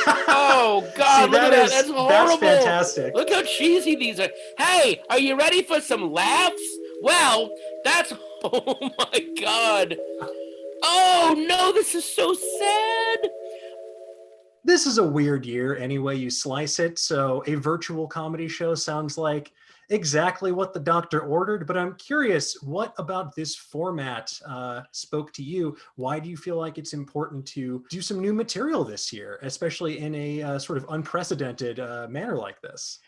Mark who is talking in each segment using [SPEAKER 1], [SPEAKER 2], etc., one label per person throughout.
[SPEAKER 1] Oh
[SPEAKER 2] See,
[SPEAKER 1] God, look at that. That's
[SPEAKER 2] that's
[SPEAKER 1] horrible.
[SPEAKER 2] fantastic.
[SPEAKER 1] Look how cheesy these are. Hey, are you ready for some laughs? Well, that's oh my God. Oh no, this is so sad.
[SPEAKER 2] This is a weird year any way you slice it, so a virtual comedy show sounds like exactly what the doctor ordered. But I'm curious, what about this format spoke to you? Why do you feel like it's important to do some new material this year, especially in a sort of unprecedented manner like this?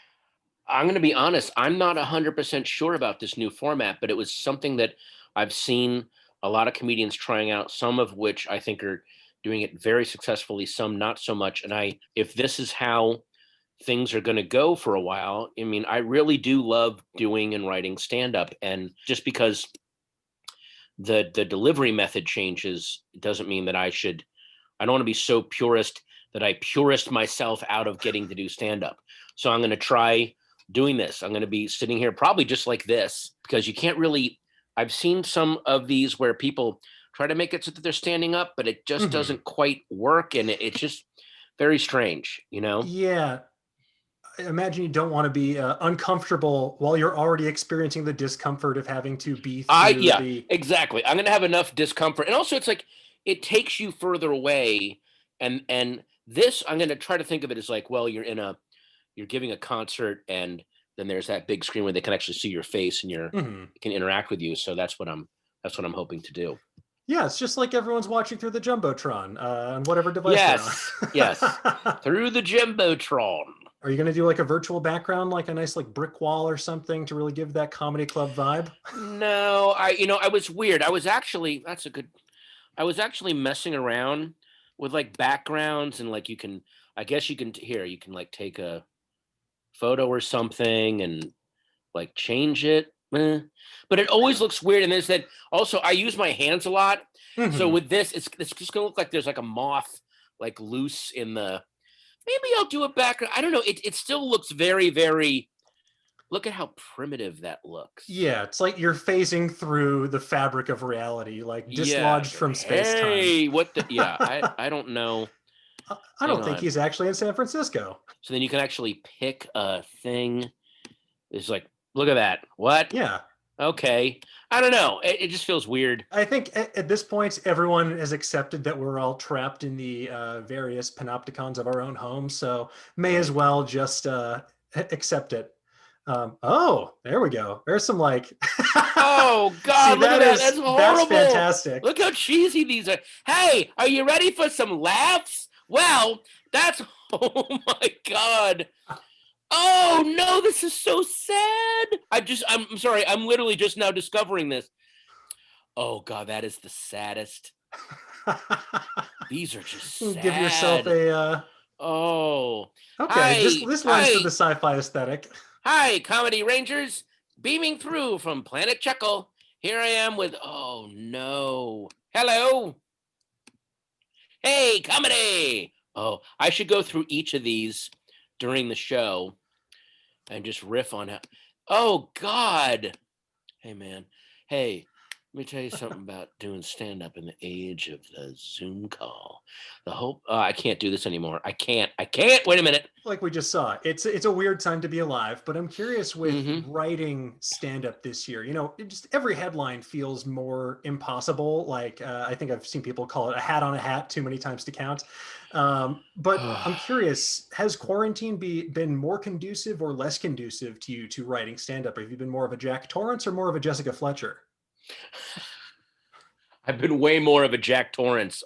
[SPEAKER 1] I'm going to be honest. I'm not 100% sure about this new format, but it was something that I've seen a lot of comedians trying out, some of which I think are doing it very successfully, some not so much. And if this is how things are going to go for a while, I mean, I really do love doing and writing stand up. And just because the delivery method changes doesn't mean that I don't want to be so purist that I purist myself out of getting to do stand up. So I'm going to try doing this. I'm going to be sitting here probably just like this, because you can't really, I've seen some of these where people try to make it so that they're standing up, but it just
[SPEAKER 2] Mm-hmm.
[SPEAKER 1] doesn't quite work. And it's just very strange, you know?
[SPEAKER 2] Yeah, I imagine you don't want to be uncomfortable while you're already experiencing the discomfort of having to be through
[SPEAKER 1] Yeah,
[SPEAKER 2] the.
[SPEAKER 1] exactly. I'm going to have enough discomfort. And also it's like, it takes you further away. And this, I'm going to try to think of it as like, well, you're giving a concert, and then there's that big screen where they can actually see your face and
[SPEAKER 2] Mhm.
[SPEAKER 1] can interact with you. So that's what I'm hoping to do.
[SPEAKER 2] Yeah, it's just like everyone's watching through the jumbotron on whatever device they're on.
[SPEAKER 1] Yes, through the Jumbotron.
[SPEAKER 2] Are you going to do like a virtual background, like a nice like brick wall or something, to really give that comedy club vibe?
[SPEAKER 1] No, I was weird. I was actually messing around with like backgrounds, and like I guess you can like take a photo or something and like change it. But it always looks weird. And there's that also, I use my hands a lot. So
[SPEAKER 2] Hmm.
[SPEAKER 1] with this, it's just gonna look like there's like a moth like loose in the, maybe I'll do a background. I don't know. It still looks very, very, look at how primitive that looks.
[SPEAKER 2] Yeah, it's like you're phasing through the fabric of reality, like
[SPEAKER 1] Yeah.
[SPEAKER 2] dislodged from space time.
[SPEAKER 1] Hey, what the, yeah, I don't know.
[SPEAKER 2] I
[SPEAKER 1] Hang
[SPEAKER 2] don't think
[SPEAKER 1] on.
[SPEAKER 2] he's actually in San Francisco.
[SPEAKER 1] So then you can actually pick a thing. It's like, look at that. What?
[SPEAKER 2] Yeah,
[SPEAKER 1] Okay. I don't know. It just feels weird.
[SPEAKER 2] I think at this point, everyone has accepted that we're all trapped in the various panopticons of our own homes, so may as
[SPEAKER 1] Right.
[SPEAKER 2] well just accept it. Oh, there we go. There's some like,
[SPEAKER 1] Oh
[SPEAKER 2] see,
[SPEAKER 1] God, look at that. That's
[SPEAKER 2] that's
[SPEAKER 1] horrible.
[SPEAKER 2] fantastic.
[SPEAKER 1] Look how cheesy these are. Hey, are you ready for some laughs? Well, that's oh my God. Oh no, this is so sad. I'm sorry, I'm literally just now discovering this. Oh God, that is the saddest. These are just
[SPEAKER 2] Give yourself
[SPEAKER 1] sad.
[SPEAKER 2] a
[SPEAKER 1] Oh.
[SPEAKER 2] okay.
[SPEAKER 1] Hi,
[SPEAKER 2] This lends to the
[SPEAKER 1] hi,
[SPEAKER 2] sci-fi aesthetic.
[SPEAKER 1] hi, Comedy Rangers. Beaming through from Planet Chuckle. Here I am with, oh no. Hello. Hey, comedy. Oh, I should go through each of these during the show and just riff on it. Oh God. Hey man. Hey, let me tell you something about doing stand up in the age of the Zoom call. The hope I can't do this anymore. I can't. Wait a minute.
[SPEAKER 2] Like we just saw, it's a weird time to be alive. But I'm curious with
[SPEAKER 1] Mm-hmm.
[SPEAKER 2] writing stand-up this year. You know, it just every headline feels more impossible. Like I think I've seen people call it a hat on a hat too many times to count. But I'm curious, has quarantine been more conducive or less conducive to you to writing stand-up? Have you been more of a Jack Torrance or more of a Jessica Fletcher?
[SPEAKER 1] I've been way more of a Jack Torrance.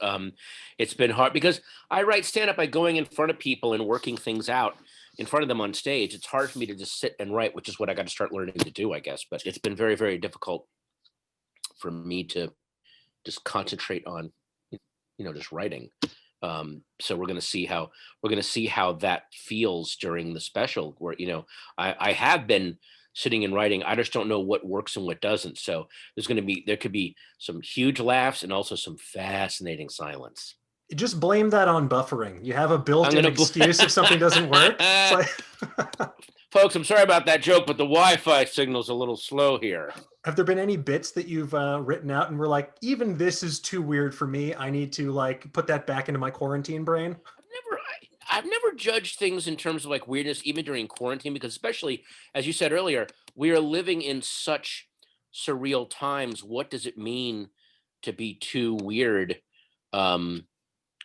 [SPEAKER 1] It's been hard because I write stand up by going in front of people and working things out in front of them on stage. It's hard for me to just sit and write, which is what I got to start learning to do, I guess. But it's been very, very difficult for me to just concentrate on, just writing. So we're gonna see how that feels during the special. Where I have been sitting and writing. I just don't know what works and what doesn't. So there could be some huge laughs and also some fascinating silence.
[SPEAKER 2] Just blame that on buffering. You have a
[SPEAKER 1] I'm
[SPEAKER 2] built-in
[SPEAKER 1] gonna,
[SPEAKER 2] excuse if something doesn't work. It's like,
[SPEAKER 1] folks. I'm sorry about that joke, but the Wi-Fi signal's a little slow here.
[SPEAKER 2] have there been any bits that you've written out and were like, even this is too weird for me. I need to like put that back into my quarantine brain?
[SPEAKER 1] I've never. I've never judged things in terms of like weirdness, even during quarantine, because especially as you said earlier, we are living in such surreal times. What does it mean to be too weird um,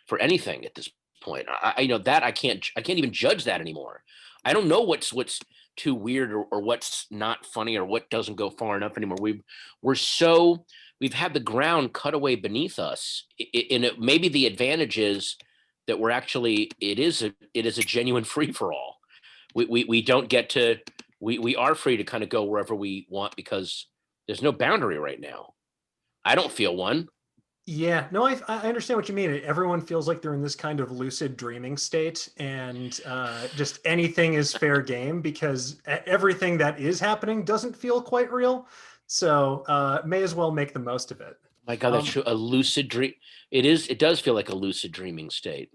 [SPEAKER 1] for anything at this point? You know that I can't even judge that anymore. I don't know what's too weird or what's not funny or what doesn't go far enough anymore. We're so we've had the ground cut away beneath us, and maybe the advantage is that we're actually it is a genuine free for all. We don't get to we are free to kind of go wherever we want because there's no boundary right now. I don't feel one.
[SPEAKER 2] Yeah, no, I understand what you mean. Everyone feels like they're in this kind of lucid dreaming state, and just anything is fair game because everything that is happening doesn't feel quite real. So may as well make the most of it.
[SPEAKER 1] My God, that's
[SPEAKER 2] Um,
[SPEAKER 1] true. A lucid dream. It is. It does feel like a lucid dreaming state.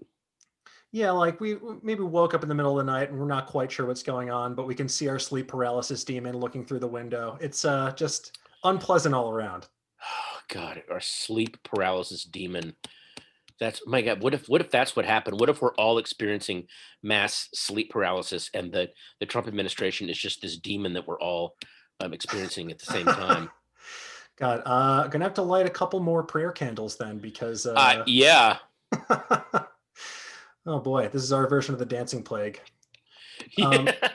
[SPEAKER 2] yeah, like we maybe woke up in the middle of the night and we're not quite sure what's going on, but we can see our sleep paralysis demon looking through the window. It's just unpleasant all around.
[SPEAKER 1] Oh God, our sleep paralysis demon. That's my God. What if that's what happened? What if we're all experiencing mass sleep paralysis and the Trump administration is just this demon that we're all experiencing at the same time?
[SPEAKER 2] God, gonna have to light a couple more prayer candles then because
[SPEAKER 1] Yeah.
[SPEAKER 2] oh boy, this is our version of the dancing plague. Um,
[SPEAKER 1] Yeah.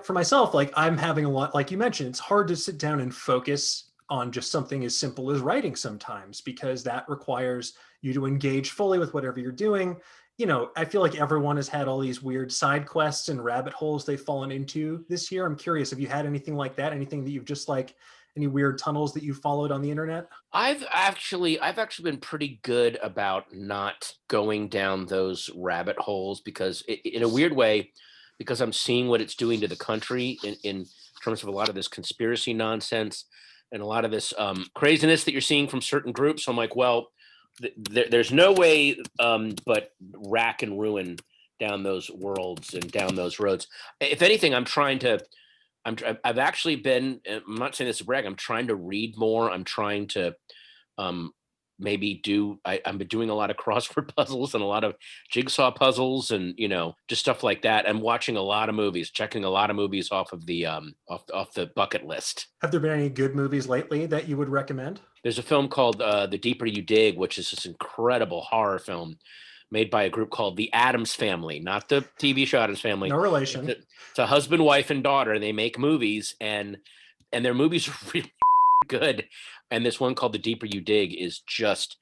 [SPEAKER 2] for myself, like I'm having a lot, like you mentioned, it's hard to sit down and focus on just something as simple as writing sometimes because that requires you to engage fully with whatever you're doing. You know, I feel like everyone has had all these weird side quests and rabbit holes they've fallen into this year. I'm curious, have you had anything like that? Anything that you've just like any weird tunnels that you followed on the internet?
[SPEAKER 1] I've actually been pretty good about not going down those rabbit holes because in a weird way, because I'm seeing what it's doing to the country in terms of a lot of this conspiracy nonsense and a lot of this craziness that you're seeing from certain groups. I'm like, well, there's no way but rack and ruin down those worlds and down those roads. If anything, I've actually been. I'm not saying this to brag. I'm trying to read more. I'm trying to um, maybe do. I've been doing a lot of crossword puzzles and a lot of jigsaw puzzles, and just stuff like that. I'm watching a lot of movies, checking a lot of movies off of the off the bucket list.
[SPEAKER 2] Have there been any good movies lately that you would recommend?
[SPEAKER 1] There's a film called The Deeper You Dig, which is this incredible horror film made by a group called the Addams Family, not the TV show Addams
[SPEAKER 2] No
[SPEAKER 1] Family. It's
[SPEAKER 2] relation.
[SPEAKER 1] a husband, wife, and daughter. They make movies, and their movies are really good. And this one called The Deeper You Dig is just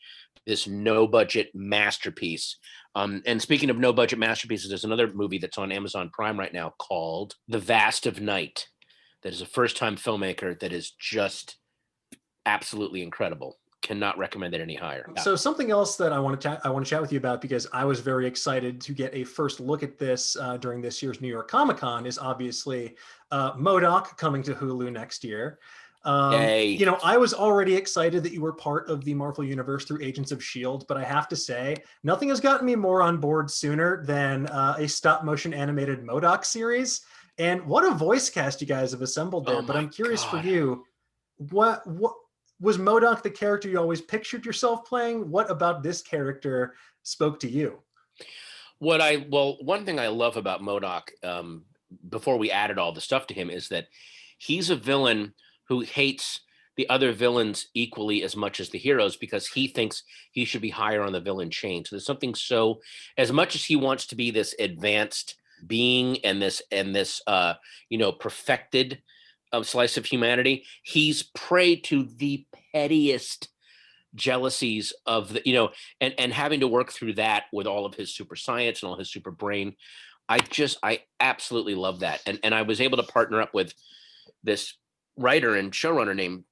[SPEAKER 1] this no budget masterpiece. And speaking of no budget masterpieces, there's another movie that's on Amazon Prime right now called The Vast of Night. That is a first time filmmaker that is just absolutely incredible. Cannot recommend it any higher. Yeah.
[SPEAKER 2] So something else that I want to chat with you about because I was very excited to get a first look at this during this year's New York Comic Con is obviously Modok coming to Hulu next year.
[SPEAKER 1] Yay.
[SPEAKER 2] I was already excited that you were part of the Marvel Universe through Agents of Shield, but I have to say, nothing has gotten me more on board sooner than a stop motion animated Modok series. And what a voice cast you guys have assembled there.
[SPEAKER 1] Oh
[SPEAKER 2] But
[SPEAKER 1] my
[SPEAKER 2] I'm curious for
[SPEAKER 1] God.
[SPEAKER 2] you, what was Modok the character you always pictured yourself playing? What about this character spoke to you?
[SPEAKER 1] One thing I love about Modok, before we added all the stuff to him, is that he's a villain who hates the other villains equally as much as the heroes because he thinks he should be higher on the villain chain. So there's something so, as much as he wants to be this advanced being and this perfected slice of humanity, he's prey to the pettiest jealousies of and having to work through that with all of his super science and all his super brain. I absolutely love that, and I was able to partner up with this writer and showrunner named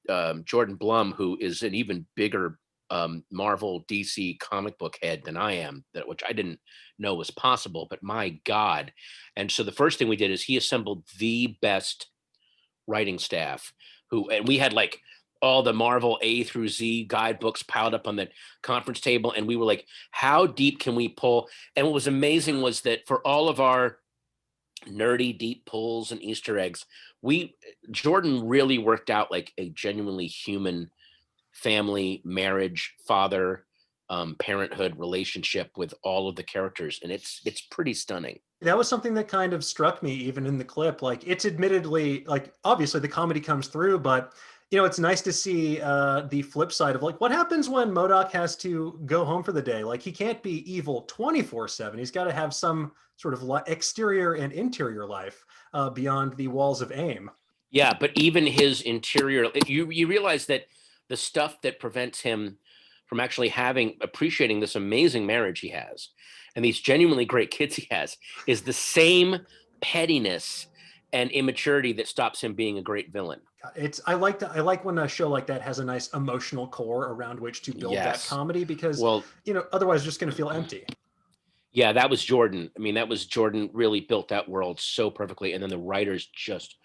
[SPEAKER 1] Jordan Blum, who is an even bigger Marvel DC comic book head than I am, which I didn't know was possible, but my God. And so the first thing we did is he assembled the best writing staff and we had like all the Marvel A through Z guidebooks piled up on the conference table. And we were like, how deep can we pull? And what was amazing was that for all of our nerdy deep pulls and Easter eggs, Jordan really worked out like a genuinely human family, marriage, father, parenthood relationship with all of the characters, and it's pretty stunning.
[SPEAKER 2] That was something that kind of struck me even in the clip. Like it's admittedly like obviously the comedy comes through, but it's nice to see the flip side of like what happens when Modok has to go home for the day. Like he can't be evil 24/7. He's got to have some sort of exterior and interior life beyond the walls of AIM.
[SPEAKER 1] Yeah, but even his interior, you realize that the stuff that prevents him from actually having appreciating this amazing marriage he has and these genuinely great kids he has is the same pettiness and immaturity that stops him being a great villain.
[SPEAKER 2] It's I like when a show like that has a nice emotional core around which to build that
[SPEAKER 1] Yes.
[SPEAKER 2] comedy because
[SPEAKER 1] Well,
[SPEAKER 2] otherwise it's just going to feel empty.
[SPEAKER 1] yeah, that was Jordan. I mean, that was Jordan really built that world so perfectly, and then the writers just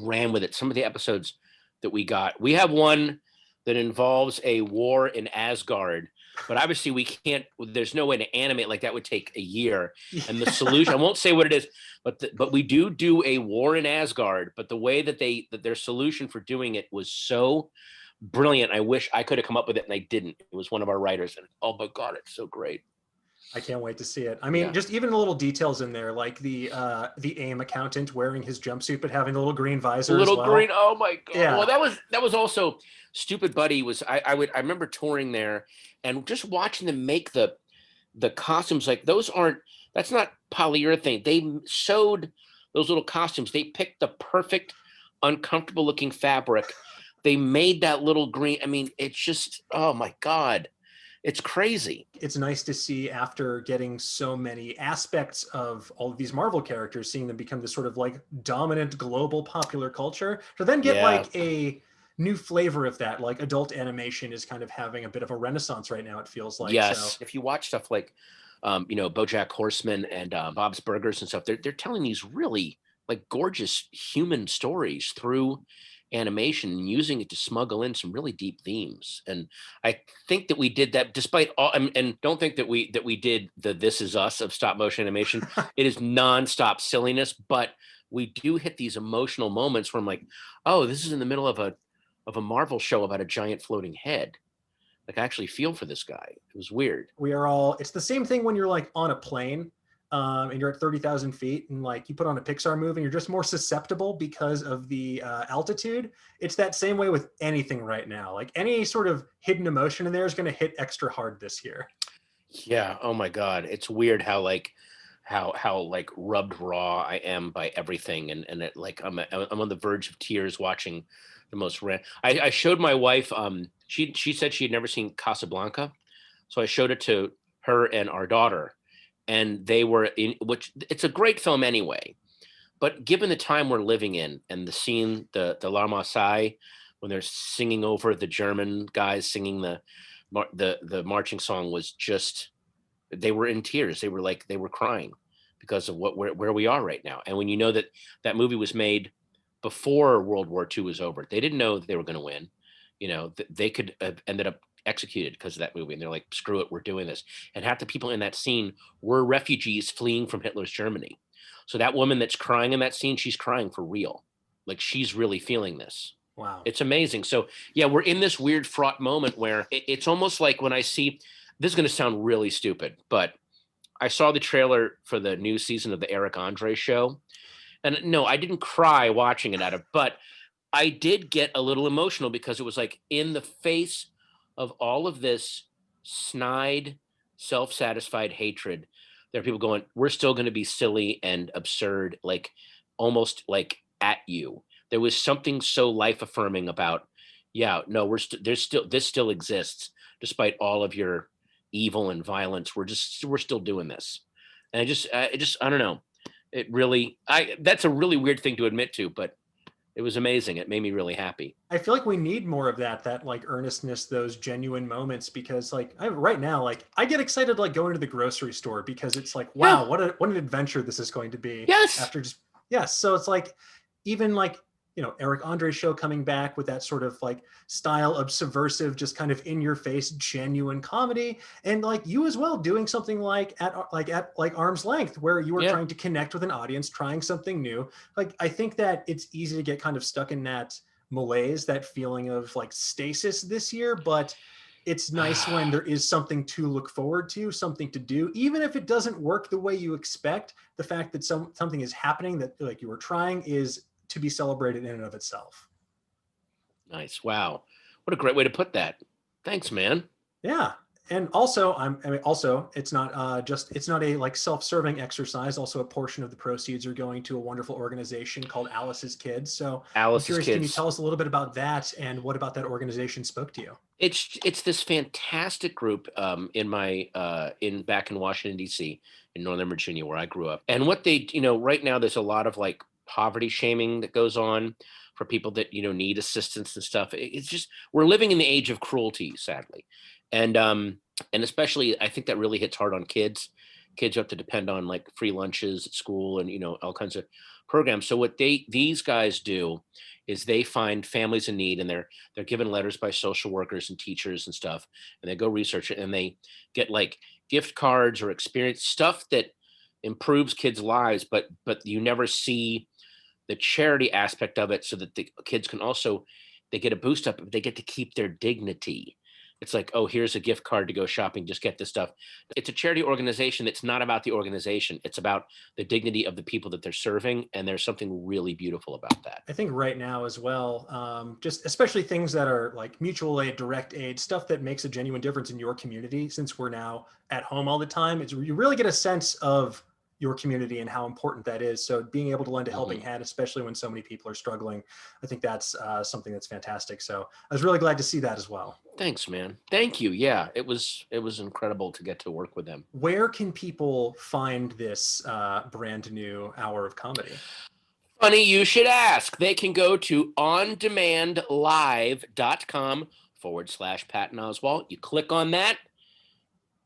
[SPEAKER 1] ran with it. Some of the episodes that we have one that involves a war in Asgard, but obviously we can't. There's no way to animate like that would take a year. And the solution, I won't say what it is, but we do a war in Asgard. But the way that their solution for doing it was so brilliant. I wish I could have come up with it, and I didn't. It was one of our writers, and oh my god, it's so great.
[SPEAKER 2] I can't wait to see it. I mean,
[SPEAKER 1] Yeah.
[SPEAKER 2] just even the little details in there, like the AIM accountant wearing his jumpsuit but having the little green visor as
[SPEAKER 1] Little green.
[SPEAKER 2] well.
[SPEAKER 1] Oh my god.
[SPEAKER 2] Yeah,
[SPEAKER 1] Well, that was also Stupid Buddy was I remember touring there and just watching them make the costumes like those aren't that's not polyurethane. They sewed those little costumes. They picked the perfect uncomfortable looking fabric. They made that little green. I mean, it's just oh my god. It's crazy.
[SPEAKER 2] it's nice to see after getting so many aspects of all of these Marvel characters, seeing them become this sort of like dominant global popular culture, to then get
[SPEAKER 1] Yeah.
[SPEAKER 2] like a new flavor of that. Like adult animation is kind of having a bit of a renaissance right now, it feels like. So
[SPEAKER 1] Yes. If you watch stuff like, BoJack Horseman and Bob's Burgers and stuff, they're telling these really like gorgeous human stories through animation and using it to smuggle in some really deep themes. And I think that we did that despite all. And don't think that we did the This Is Us of stop motion animation. It is nonstop silliness, but we do hit these emotional moments where I'm like, oh, this is in the middle of a Marvel show about a giant floating head. Like I actually feel for this guy. It was weird.
[SPEAKER 2] we are all, it's the same thing when you're like on a plane and you're at 30,000 feet and like you put on a Pixar movie and you're just more susceptible because of the altitude. It's that same way with anything right now. Like any sort of hidden emotion in there is going to hit extra hard this year.
[SPEAKER 1] Yeah. Oh my God. It's weird how like how like rubbed raw I am by everything, and it like I'm on the verge of tears watching the most rare. I showed my wife. She said she had never seen Casablanca, so I showed it to her and our daughter, and they were in which it's a great film anyway. But given the time we're living in and the scene, the La Marseillaise, when they're singing over the German guys singing the marching song was just they were in tears. They were like they were crying because of where we are right now. And when you know that that movie was made before World War II was over, they didn't know that they were going to win. They could have ended up executed because of that movie. And they're like, screw it, we're doing this. And half the people in that scene were refugees fleeing from Hitler's Germany. So that woman that's crying in that scene, she's crying for real. Like she's really feeling this.
[SPEAKER 2] Wow.
[SPEAKER 1] It's amazing. So yeah, we're in this weird fraught moment where it's almost like when I see this is going to sound really stupid, but I saw the trailer for the new season of the Eric Andre show. And no, I didn't cry watching it but I did get a little emotional because it was like in the face of all of this snide, self-satisfied hatred, there are people going, we're still going to be silly and absurd, like almost like at you. There was something so life affirming about, yeah, no, there's still this still exists despite all of your evil and violence. We're still doing this. And I don't know. It really that's a really weird thing to admit to, but it was amazing. It made me really happy.
[SPEAKER 2] I feel like we need more of that like earnestness, those genuine moments, because like right now, like I get excited like going to the grocery store because it's like,
[SPEAKER 1] Yeah.
[SPEAKER 2] wow, what an adventure this is going to be.
[SPEAKER 1] Yes.
[SPEAKER 2] After just yes. So it's like even like, Eric Andre's show coming back with that sort of like style of subversive, just kind of in your face, genuine comedy. And like you as well doing something like at arm's length where you are
[SPEAKER 1] Yeah.
[SPEAKER 2] trying to connect with an audience, trying something new. Like I think that it's easy to get kind of stuck in that malaise, that feeling of like stasis this year. But it's nice when there is something to look forward to, something to do, even if it doesn't work the way you expect. The fact that something is happening that like you were trying is to be celebrated in and of itself.
[SPEAKER 1] Nice. Wow. What a great way to put that. Thanks, man.
[SPEAKER 2] Yeah. And also, I mean, also, it's not it's not a like self-serving exercise. Also, a portion of the proceeds are going to a wonderful organization called Alice's Kids. So I'm
[SPEAKER 1] Alice's
[SPEAKER 2] curious, can you
[SPEAKER 1] Kids.
[SPEAKER 2] tell us a little bit about that and what about that organization spoke to you?
[SPEAKER 1] It's this fantastic group in my in back in Washington D.C. in Northern Virginia where I grew up. And what they, right now there's a lot of like poverty shaming that goes on for people that need assistance and stuff. It's just we're living in the age of cruelty, sadly, and especially I think that really hits hard on kids. Kids have to depend on like free lunches at school and all kinds of programs. So what these guys do is they find families in need and they're given letters by social workers and teachers and stuff, and they go research it and they get like gift cards or experience stuff that improves kids' lives, but you never see the charity aspect of it so that the kids can also they get a boost up, they get to keep their dignity. It's like, oh, here's a gift card to go shopping, just get this stuff. It's a charity organization that's not about the organization, it's about the dignity of the people that they're serving, and there's something really beautiful about that.
[SPEAKER 2] I think right now as well, just especially things that are like mutual aid, direct aid, stuff that makes a genuine difference in your community. Since we're now at home all the time, you really get a sense of your community and how important that is. So being able to lend a helping
[SPEAKER 1] Mhm.
[SPEAKER 2] hand, especially when so many people are struggling, I think that's something that's fantastic. So I was really glad to see that as well.
[SPEAKER 1] Thanks, man. Thank you. Yeah, it was incredible to get to work with them.
[SPEAKER 2] Where can people find this brand new hour of comedy?
[SPEAKER 1] Funny you should ask. They can go to ondemandlive.com/ Patton Oswalt. You click on that,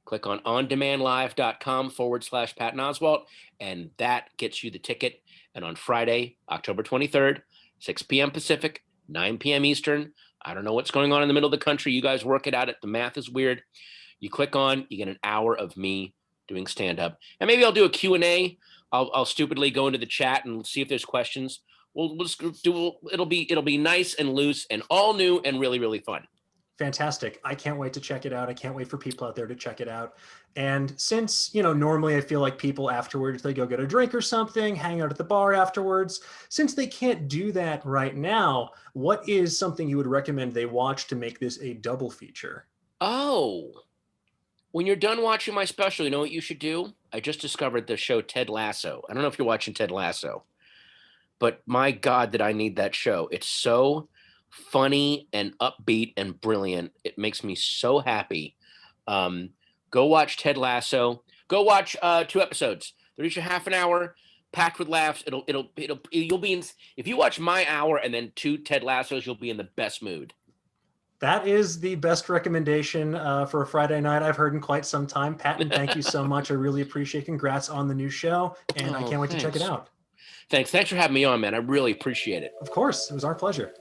[SPEAKER 1] click on ondemandlive.com/ Patton Oswalt, and that gets you the ticket. And on Friday, October 23rd, 6 p.m. Pacific, 9 p.m. Eastern. I don't know what's going on in the middle of the country. You guys work it out. The math is weird. You click on, you get an hour of me doing stand up. And maybe I'll do a Q&A. I'll stupidly go into the chat and see if there's questions. We'll just do it'll be nice and loose and all new and really really fun.
[SPEAKER 2] Fantastic. I can't wait to check it out. I can't wait for people out there to check it out. And since, normally I feel like people afterwards, they go get a drink or something, hang out at the bar afterwards. Since they can't do that right now, what is something you would recommend they watch to make this a double feature?
[SPEAKER 1] Oh, when you're done watching my special, you know what you should do? I just discovered the show Ted Lasso. I don't know if you're watching Ted Lasso, but my God, did I need that show. It's so funny and upbeat and brilliant. It makes me so happy. Um, Go watch Ted Lasso. Go watch 2 episodes. They're each a half an hour, packed with laughs. You'll be in. If you watch my hour and then 2 Ted Lassos, you'll be in the best mood.
[SPEAKER 2] That is the best recommendation for a Friday night I've heard in quite some time. Patton, thank you so much. I really appreciate it. Congrats on the new show, and I
[SPEAKER 1] Oh,
[SPEAKER 2] can't wait to check it
[SPEAKER 1] thanks.
[SPEAKER 2] out.
[SPEAKER 1] Thanks for having me on, man. I really appreciate it.
[SPEAKER 2] Of course, it was our pleasure.